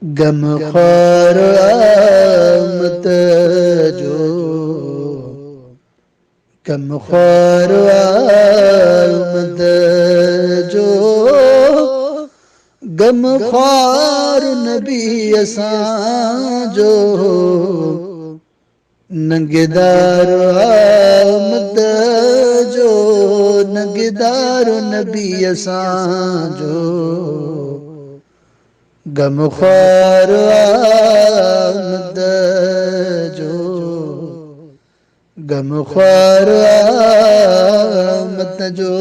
गमख्वार आमद जो, गमख्वार आमद जो, गमख्वार नबी असां जो, नंगेदार आमद जो, नंगेदार नबी असां जो, गमख्वार आमद जो, गमख्वार आमद जो।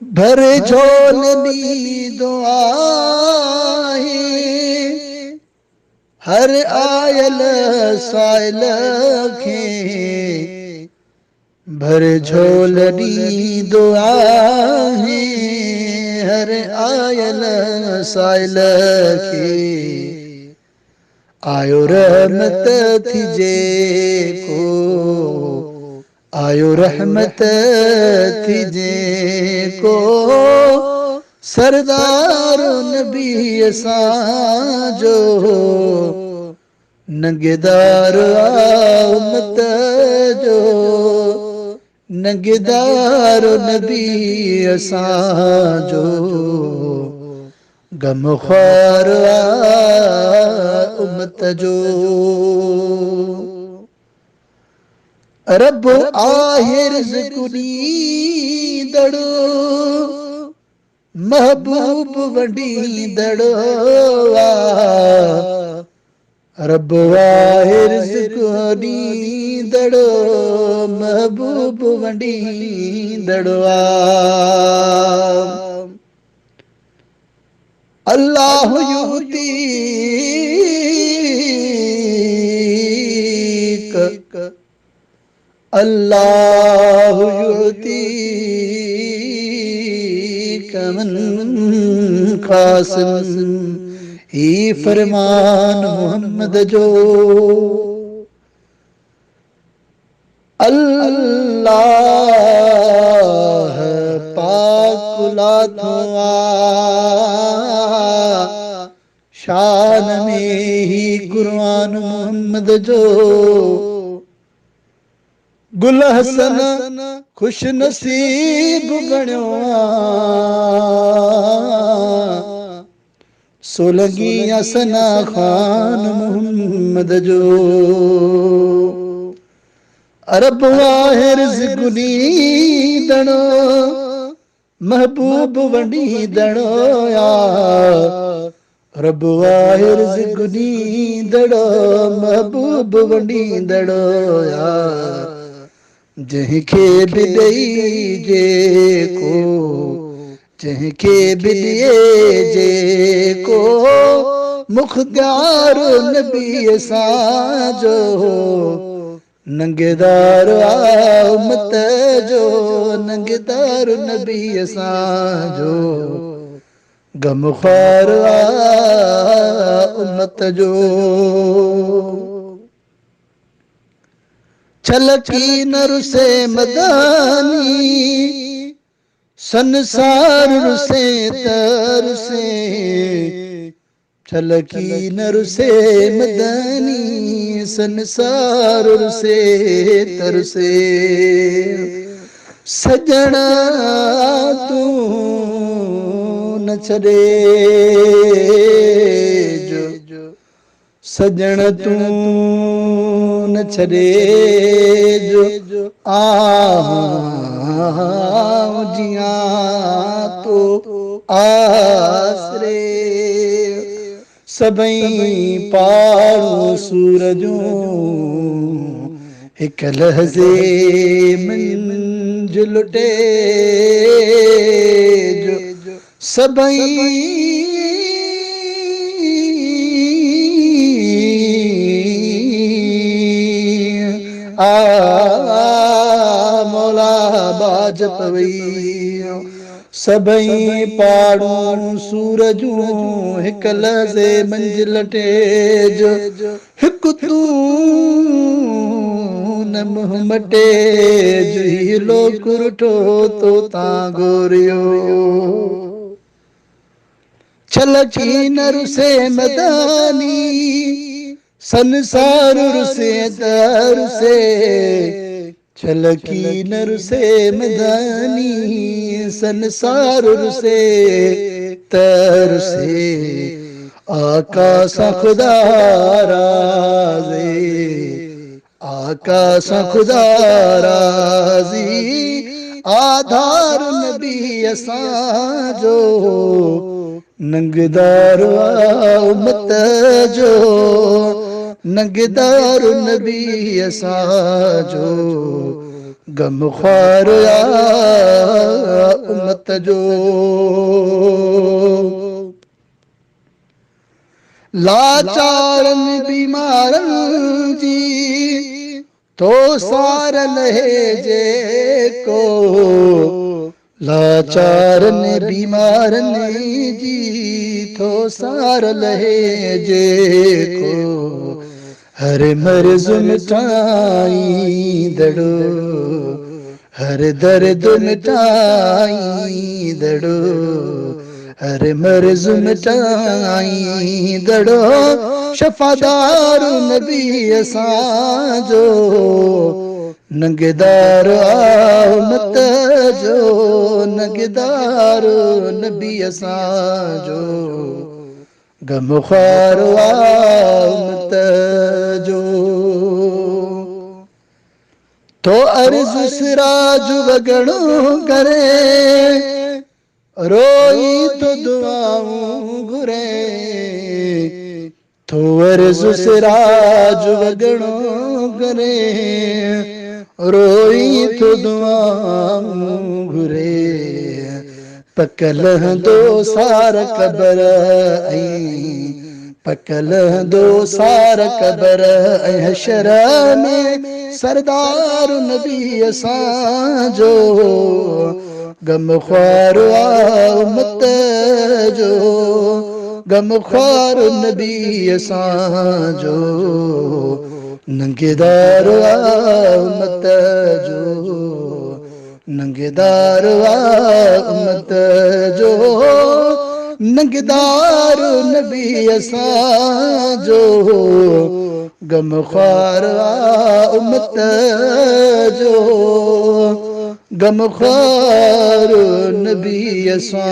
भरे झोलनी दुआए हर आयल साइल खे, भरे झोलनी दुआए हर आयल साइल खे, आयो रहमत थिजे को, आयो रहमत थिजे को, सरदार नबी असां जो, नंगेदार आमद जो, नंगेदार नबी असां जो, गमख्वार उम्मत जो। रब आहे रिज़्क़ ॾींदड़ो, महबूब वंडींदड़ो आ, रब आहे रिज़्क़ ॾींदड़ो, महबूब वंडींदड़ो आ। अल्लाह युतीक, अल्लाह युतीक मन क़ासिम, ही फरमान मोहम्मद जो। अल्लाह पाक लाथो आ, शान में ही कुरान मोहम्मद जो, गुल हसन खुश नसीब बणियो आ, सोलंगी असना खान मोहम्मद जो। रब आहे रिज़्क़ ॾींदड़ो, महबूब वंडींदड़ो आ, रब आहे रिज़्क़ ॾींदड़ो, महबूब वंडींदड़ो आ, जंहिंखे बि ॾेइजे को, जंहिंखे बि ॾिएजे को, मुख़्तियार नबी असां जो, नंगेदार आमद जो, नंगेदार नबी असां जो, गमख्वार उम्मत जो। छलकी न रुसे मदानी, संसार रुसे तरसे, छलकी न रुसे मदानी, संसार रुसे तरसे, सजना तू न छड़े जो, सजण तू न छड़े जो, आऊं जियां तो आसरे, सभई पाड़ू सूरजूं हिक लहज़े मंझि लुटे जो, सभई मौला बाज पवई, सभई पाड़ू सूरजूं हिक लहज़े मंझि लटे जो, हिक तू न मुंह मटे जो, हीलो कुरठो तो तां गोरियो, छलकी न रुसे मदानी संसार रुसे दर से छलकी न रुसे मदानी संसार रुसे तर से आका खुदा राज़े आका खुदा राज़ी आधार नबी असांजो नंगदार उम्मत जो नंगदार नबी असांजो गमख्वार उम्मत जो लाचारन बीमारन जी तो सार लहे जे को लाचारन बीमारन जी तो सार लहे जे को हर मर्ज़ मिटाई दड़ो हर दर्द मिटाई दड़ो हर मर्ज़ मिटाई दड़ो शफ़ादार नबी असांजो नंगदार उम्मत जो नंगदार नबी असांजो गमख्वार उम्मत जो तो अर्ज़ सिराज वगणो करे रोई तो दुआऊं घुरे तो अर्ज़ सिराज वगणो करे रोई तो दुआऊं घुरे पकल दो सार कबर पकल दो सार कबर हशर में सरदार नबी असांजो गमख्वार उम्मत जो गमख्वार नबी असांजो नंगेदार उम्मत जो नंगेदार उम्मत जो नंगेदार नबी असांजो गमख्वार उम्मत जो गमख्वार नबी असांजो